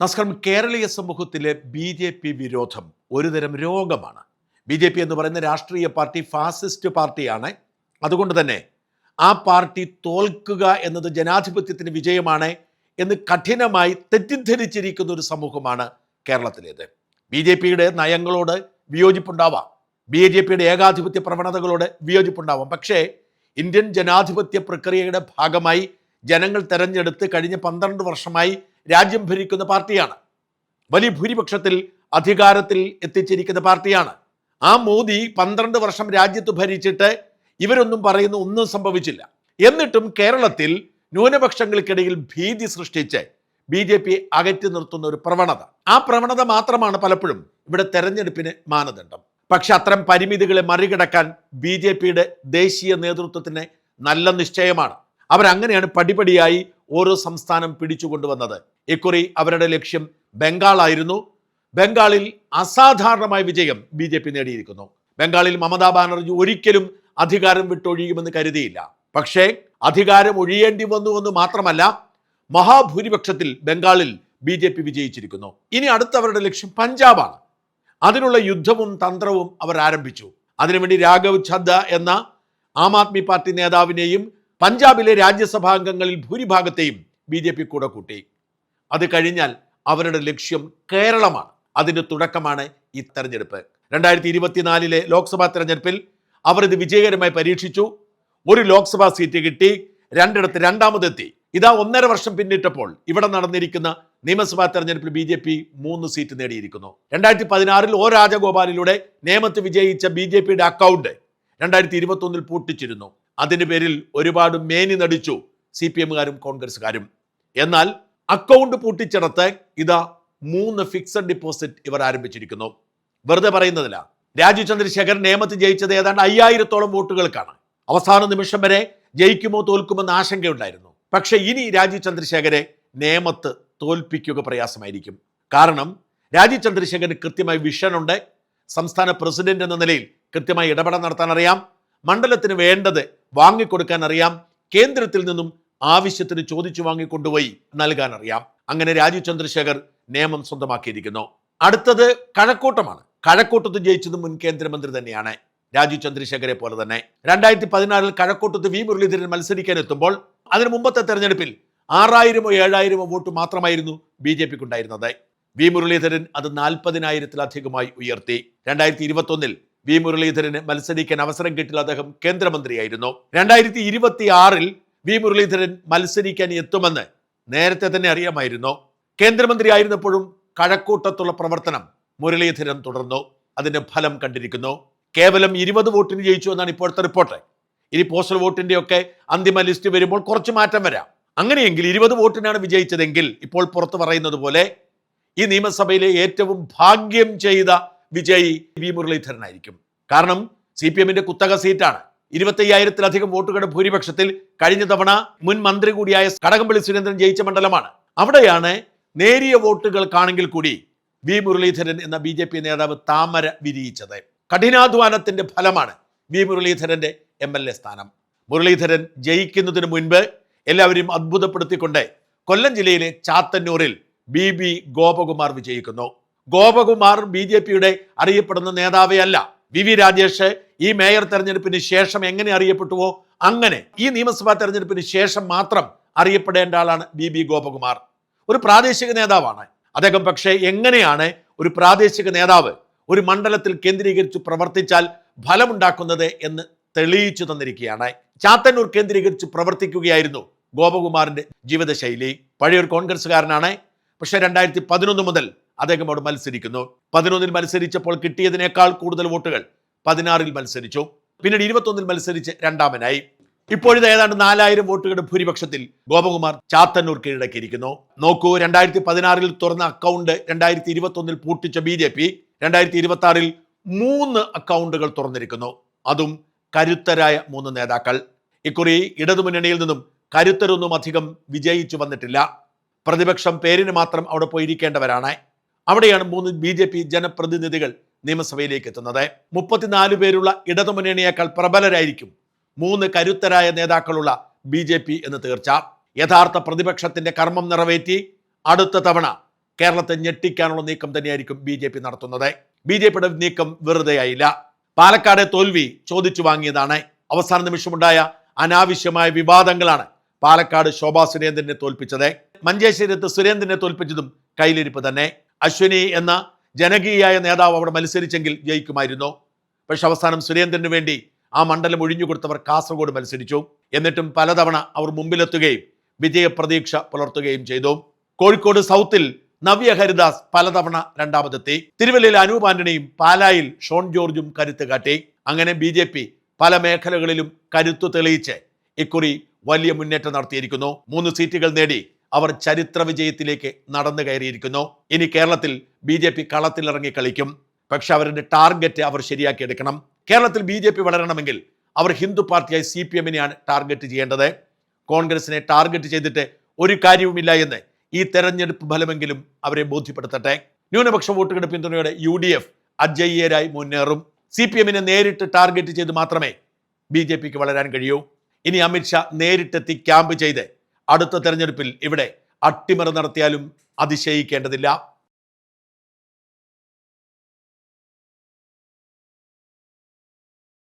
നമസ്കാരം. കേരളീയ സമൂഹത്തിലെ ബി.ജെ.പി. വിരോധം ഒരുതരം രോഗമാണ്. ബി.ജെ.പി. എന്ന് പറയുന്ന രാഷ്ട്രീയ പാർട്ടി ഫാസിസ്റ്റ് പാർട്ടിയാണ്. അതുകൊണ്ട് തന്നെ ആ പാർട്ടി തോൽക്കുക എന്നത് ജനാധിപത്യത്തിന് വിജയമാണ് എന്ന് കഠിനമായി തെറ്റിദ്ധരിച്ചിരിക്കുന്ന ഒരു സമൂഹമാണ് കേരളത്തിലേത്. ബി.ജെ.പിയുടെ നയങ്ങളോട് വിയോജിപ്പുണ്ടാവാം, ബി.ജെ.പിയുടെ ഏകാധിപത്യ പ്രവണതകളോട് വിയോജിപ്പുണ്ടാവാം. പക്ഷേ ഇന്ത്യൻ ജനാധിപത്യ പ്രക്രിയയുടെ ഭാഗമായി ജനങ്ങൾ തെരഞ്ഞെടുത്ത് കഴിഞ്ഞ 12 വർഷമായി രാജ്യം ഭരിക്കുന്ന പാർട്ടിയാണ്. വലിയ ഭൂരിപക്ഷത്തിൽ അധികാരത്തിൽ എത്തിച്ചിരിക്കുന്ന പാർട്ടിയാണ്. ആ മോദി 12 വർഷം രാജ്യത്ത് ഭരിച്ചിട്ട് ഇവരൊന്നും പറയുന്ന ഒന്നും സംഭവിച്ചില്ല. എന്നിട്ടും കേരളത്തിൽ ന്യൂനപക്ഷങ്ങൾക്കിടയിൽ ഭീതി സൃഷ്ടിച്ച് ബി.ജെ.പി. അകറ്റി നിർത്തുന്ന ഒരു പ്രവണത, ആ പ്രവണത മാത്രമാണ് പലപ്പോഴും ഇവിടെ തെരഞ്ഞെടുപ്പിന് മാനദണ്ഡം. പക്ഷെ അത്തരം പരിമിതികളെ മറികടക്കാൻ ബി.ജെ.പിയുടെ ദേശീയ നേതൃത്വത്തിന് നല്ല നിശ്ചയമാണ്. അവരങ്ങനെയാണ് പടിപടിയായി ഓരോ സംസ്ഥാനം പിടിച്ചുകൊണ്ടുവന്നത്. ഇക്കുറി അവരുടെ ലക്ഷ്യം ബംഗാളായിരുന്നു. ബംഗാളിൽ അസാധാരണമായ വിജയം ബി.ജെ.പി. നേടിയിരിക്കുന്നു. ബംഗാളിൽ മമതാ ബാനർജി ഒരിക്കലും അധികാരം വിട്ടൊഴിയുമെന്ന് കരുതിയില്ല. പക്ഷേ അധികാരം ഒഴിയേണ്ടി വന്നുവെന്ന് മാത്രമല്ല, മഹാഭൂരിപക്ഷത്തിൽ ബംഗാളിൽ ബി.ജെ.പി. വിജയിച്ചിരിക്കുന്നു. ഇനി അടുത്തവരുടെ ലക്ഷ്യം പഞ്ചാബാണ്. അതിനുള്ള യുദ്ധവും തന്ത്രവും അവർ ആരംഭിച്ചു. അതിനുവേണ്ടി രാഘവ് ഛദ്ദ എന്ന ആം ആദ്മി പാർട്ടി നേതാവിനെയും പഞ്ചാബിലെ രാജ്യസഭാംഗങ്ങളിൽ ഭൂരിഭാഗത്തെയും ബി.ജെ.പി. കൂടെ കൂട്ടി. അത് കഴിഞ്ഞാൽ അവരുടെ ലക്ഷ്യം കേരളമാണ്. അതിൻ്റെ തുടക്കമാണ് ഈ തെരഞ്ഞെടുപ്പ്. 2024 ലോക്സഭാ തെരഞ്ഞെടുപ്പിൽ അവർ ഇത് വിജയകരമായി പരീക്ഷിച്ചു. ഒരു ലോക്സഭാ സീറ്റ് കിട്ടി, 2 രണ്ടാമതെത്തി. ഇതാ 1.5 വർഷം പിന്നിട്ടപ്പോൾ ഇവിടെ നടന്നിരിക്കുന്ന നിയമസഭാ തെരഞ്ഞെടുപ്പിൽ ബി.ജെ.പി. 3 സീറ്റ് നേടിയിരിക്കുന്നു. 2016 ഒ രാജഗോപാലിലൂടെ നേമത്ത് വിജയിച്ച ബി.ജെ.പിയുടെ അക്കൗണ്ട് 2021 പൂട്ടിച്ചിരുന്നു. അതിൻ്റെ പേരിൽ ഒരുപാട് മേനി നടിച്ചു CPM-കാരും കോൺഗ്രസ്സുകാരും. എന്നാൽ അക്കൗണ്ട് പൂട്ടിച്ചിടത്ത് ഇതാ 3 ഫിക്സഡ് ഡിപ്പോസിറ്റ് ഇവർ ആരംഭിച്ചിരിക്കുന്നു. വെറുതെ പറയുന്നതില്ല. രാജീവ് ചന്ദ്രശേഖർ നേമത്ത് ജയിച്ചത് ഏതാണ്ട് 5000-ഓളം വോട്ടുകൾക്കാണ്. അവസാന നിമിഷം വരെ ജയിക്കുമോ തോൽക്കുമെന്ന് ആശങ്കയുണ്ടായിരുന്നു. പക്ഷെ ഇനി രാജീവ് ചന്ദ്രശേഖരെ നേമത്ത് തോൽപ്പിക്കുക പ്രയാസമായിരിക്കും. കാരണം രാജീവ് ചന്ദ്രശേഖരന് കൃത്യമായി വിഷനുണ്ട്. സംസ്ഥാന പ്രസിഡന്റ് എന്ന നിലയിൽ കൃത്യമായി ഇടപെടൽ നടത്താൻ അറിയാം. മണ്ഡലത്തിന് വേണ്ടത് വാങ്ങിക്കൊടുക്കാൻ അറിയാം. കേന്ദ്രത്തിൽ നിന്നും ആവശ്യത്തിന് ചോദിച്ചു വാങ്ങിക്കൊണ്ടുപോയി നൽകാൻ അറിയാം. അങ്ങനെ രാജീവ് ചന്ദ്രശേഖർ നിയമം സ്വന്തമാക്കിയിരിക്കുന്നു. അടുത്തത് കഴക്കൂട്ടമാണ്. കഴക്കൂട്ടത്ത് ജയിച്ചത് മുൻ കേന്ദ്രമന്ത്രി തന്നെയാണ്, രാജീവ് ചന്ദ്രശേഖരെ പോലെ തന്നെ. 2016 കഴക്കൂട്ടത്ത് വി മുരളീധരൻ മത്സരിക്കാൻ എത്തുമ്പോൾ അതിന് മുമ്പത്തെ തെരഞ്ഞെടുപ്പിൽ 6000-ഓ 7000-ഓ വോട്ട് മാത്രമായിരുന്നു ബി.ജെ.പിക്ക് ഉണ്ടായിരുന്നത്. വി മുരളീധരൻ അത് 40,000-ലധികമായി ഉയർത്തി. 2021 വി മുരളീധരന് മത്സരിക്കാൻ അവസരം കിട്ടില്ല. അദ്ദേഹം കേന്ദ്രമന്ത്രിയായിരുന്നു. 2026 വി മുരളീധരൻ മത്സരിക്കാൻ എത്തുമെന്ന് നേരത്തെ തന്നെ അറിയാമായിരുന്നു. കേന്ദ്രമന്ത്രിയായിരുന്നപ്പോഴും കഴക്കൂട്ടത്തുള്ള പ്രവർത്തനം മുരളീധരൻ തുടർന്നു. അതിന്റെ ഫലം കണ്ടിരിക്കുന്നു. കേവലം 20 വോട്ടിന് ജയിച്ചു എന്നാണ് ഇപ്പോഴത്തെ റിപ്പോർട്ട്. ഇനി പോസ്റ്റൽ വോട്ടിന്റെ ഒക്കെ അന്തിമ ലിസ്റ്റ് വരുമ്പോൾ കുറച്ച് മാറ്റം വരാം. അങ്ങനെയെങ്കിൽ 20 വോട്ടിനാണ് വിജയിച്ചതെങ്കിൽ ഇപ്പോൾ പുറത്തു പറയുന്നത് പോലെ ഈ നിയമസഭയിലെ ഏറ്റവും ഭാഗ്യം ചെയ്ത വിജയി വി മുരളീധരനായിരിക്കും. കാരണം CPM-ന്റെ കുത്തക സീറ്റാണ്. 25,000-ലധികം വോട്ടുകളുടെ ഭൂരിപക്ഷത്തിൽ കഴിഞ്ഞ തവണ മുൻ മന്ത്രി കൂടിയായ കടകംപള്ളി സുരേന്ദ്രൻ ജയിച്ച മണ്ഡലമാണ്. അവിടെയാണ് നേരിയ വോട്ടുകൾക്കാണെങ്കിൽ കൂടി വി മുരളീധരൻ എന്ന ബി.ജെ.പി. നേതാവ് താമര വിരിയിച്ചത്. കഠിനാധ്വാനത്തിന്റെ ഫലമാണ് വി മുരളീധരന്റെ MLA സ്ഥാനം. മുരളീധരൻ ജയിക്കുന്നതിന് മുൻപ് എല്ലാവരെയും അത്ഭുതപ്പെടുത്തിക്കൊണ്ട് കൊല്ലം ജില്ലയിലെ ചാത്തന്നൂരിൽ BB ഗോപകുമാർ വിജയിക്കുന്നു. ഗോപകുമാർ ബി.ജെ.പിയുടെ അറിയപ്പെടുന്ന നേതാവേ അല്ല. VV രാജേഷ് ഈ മേയർ തെരഞ്ഞെടുപ്പിന് ശേഷം എങ്ങനെ അറിയപ്പെട്ടുവോ അങ്ങനെ ഈ നിയമസഭാ തെരഞ്ഞെടുപ്പിന് ശേഷം മാത്രം അറിയപ്പെടേണ്ട ആളാണ് BB ഗോപകുമാർ. ഒരു പ്രാദേശിക നേതാവാണ് അദ്ദേഹം. പക്ഷേ എങ്ങനെയാണ് ഒരു പ്രാദേശിക നേതാവ് ഒരു മണ്ഡലത്തിൽ കേന്ദ്രീകരിച്ച് പ്രവർത്തിച്ചാൽ ഫലമുണ്ടാക്കുന്നത് എന്ന് തെളിയിച്ചു തന്നിരിക്കുകയാണ്. ചാത്തന്നൂർ കേന്ദ്രീകരിച്ച് പ്രവർത്തിക്കുകയായിരുന്നു ഗോപകുമാറിന്റെ ജീവിതശൈലി. പഴയൊരു കോൺഗ്രസ്സുകാരനാണ്. പക്ഷേ 2011 മുതൽ അദ്ദേഹം അവിടെ മത്സരിക്കുന്നു. 11 മത്സരിച്ചപ്പോൾ കിട്ടിയതിനേക്കാൾ കൂടുതൽ വോട്ടുകൾ 16 മത്സരിച്ചു. പിന്നീട് 21 മത്സരിച്ച് രണ്ടാമനായി. ഇപ്പോഴിത് ഏതാണ്ട് 4000 വോട്ടുകളുടെ ഭൂരിപക്ഷത്തിൽ ഗോപകുമാർ ചാത്തന്നൂർ കീഴടക്കിയിരിക്കുന്നു. നോക്കൂ, 2016 തുറന്ന അക്കൗണ്ട് 2021 പൂട്ടിച്ച ബി.ജെ.പി. 2026 3 അക്കൗണ്ടുകൾ തുറന്നിരിക്കുന്നു. അതും കരുത്തരായ 3 നേതാക്കൾ. ഇക്കുറി ഇടതുമുന്നണിയിൽ നിന്നും കരുത്തരൊന്നും അധികം വിജയിച്ചു വന്നിട്ടില്ല. പ്രതിപക്ഷം പേരിന് മാത്രം അവിടെ പോയിരിക്കേണ്ടവരാണ്. അവിടെയാണ് 3 ബി.ജെ.പി. ജനപ്രതിനിധികൾ നിയമസഭയിലേക്ക് എത്തുന്നത്. 34 പേരുള്ള ഇടതുമുന്നണിയേക്കാൾ പ്രബലരായിരിക്കും 3 കരുത്തരായ നേതാക്കളുള്ള ബി.ജെ.പി. എന്ന് തീർച്ച. യഥാർത്ഥ പ്രതിപക്ഷത്തിന്റെ കർമ്മം നിറവേറ്റി അടുത്ത തവണ കേരളത്തെ ഞെട്ടിക്കാനുള്ള നീക്കം തന്നെയായിരിക്കും BJP നടത്തുന്നത്. BJPയുടെ നീക്കം വെറുതെയായില്ല. പാലക്കാട് തോൽവി ചോദിച്ചു വാങ്ങിയതാണ്. അവസാന നിമിഷമുണ്ടായ അനാവശ്യമായ വിവാദങ്ങളാണ് പാലക്കാട് ശോഭാ സുരേന്ദ്രനെ തോൽപ്പിച്ചത്. മഞ്ചേശ്വരത്ത് സുരേന്ദ്രനെ തോൽപ്പിച്ചതും കയ്യിലിരിപ്പ് തന്നെ. അശ്വിനി എന്ന ജനകീയായ നേതാവ് അവിടെ മത്സരിച്ചെങ്കിൽ ജയിക്കുമായിരുന്നു. പക്ഷെ അവസാനം സുരേന്ദ്രന് വേണ്ടി ആ മണ്ഡലം ഒഴിഞ്ഞുകൊടുത്തവർ കാസർഗോഡ് മത്സരിച്ചു. എന്നിട്ടും പലതവണ അവർ മുമ്പിലെത്തുകയും വിജയപ്രതീക്ഷ പുലർത്തുകയും ചെയ്തു. കോഴിക്കോട് സൗത്തിൽ നവ്യ ഹരിദാസ് പലതവണ രണ്ടാമതെത്തി. തിരുവല്ലയിൽ അനൂപ് ആന്റണിയും പാലായിൽ ഷോൺ ജോർജും കരുത്ത് കാട്ടി. അങ്ങനെ BJP പല മേഖലകളിലും കരുത്തു തെളിയിച്ച് ഇക്കുറി വലിയ മുന്നേറ്റം നടത്തിയിരിക്കുന്നു. 3 സീറ്റുകൾ നേടി അവർ ചരിത്ര വിജയത്തിലേക്ക് നടന്നു കയറിയിരിക്കുന്നു. ഇനി കേരളത്തിൽ BJP കളത്തിലിറങ്ങി കളിക്കും. പക്ഷെ അവരുടെ ടാർഗറ്റ് അവർ ശരിയാക്കിയെടുക്കണം. കേരളത്തിൽ BJP വളരണമെങ്കിൽ അവർ ഹിന്ദു പാർട്ടിയായി CPM-നെയാണ് ടാർഗറ്റ് ചെയ്യേണ്ടത്. കോൺഗ്രസിനെ ടാർഗറ്റ് ചെയ്തിട്ട് ഒരു കാര്യവുമില്ല എന്ന് ഈ തെരഞ്ഞെടുപ്പ് ഫലമെങ്കിലും അവരെ ബോധ്യപ്പെടുത്തട്ടെ. ന്യൂനപക്ഷ വോട്ടുകളുടെ പിന്തുണയോടെ UDF അജയ്യരായി മുന്നേറും. CPM-നെ നേരിട്ട് ടാർഗറ്റ് ചെയ്ത് മാത്രമേ BJPക്ക് വളരാൻ കഴിയൂ. ഇനി അമിത്ഷാ നേരിട്ടെത്തി ക്യാമ്പ് ചെയ്ത് അടുത്ത തെരഞ്ഞെടുപ്പിൽ ഇവിടെ അട്ടിമറി നടത്തിയാലും അതിശയിക്കേണ്ടതില്ല.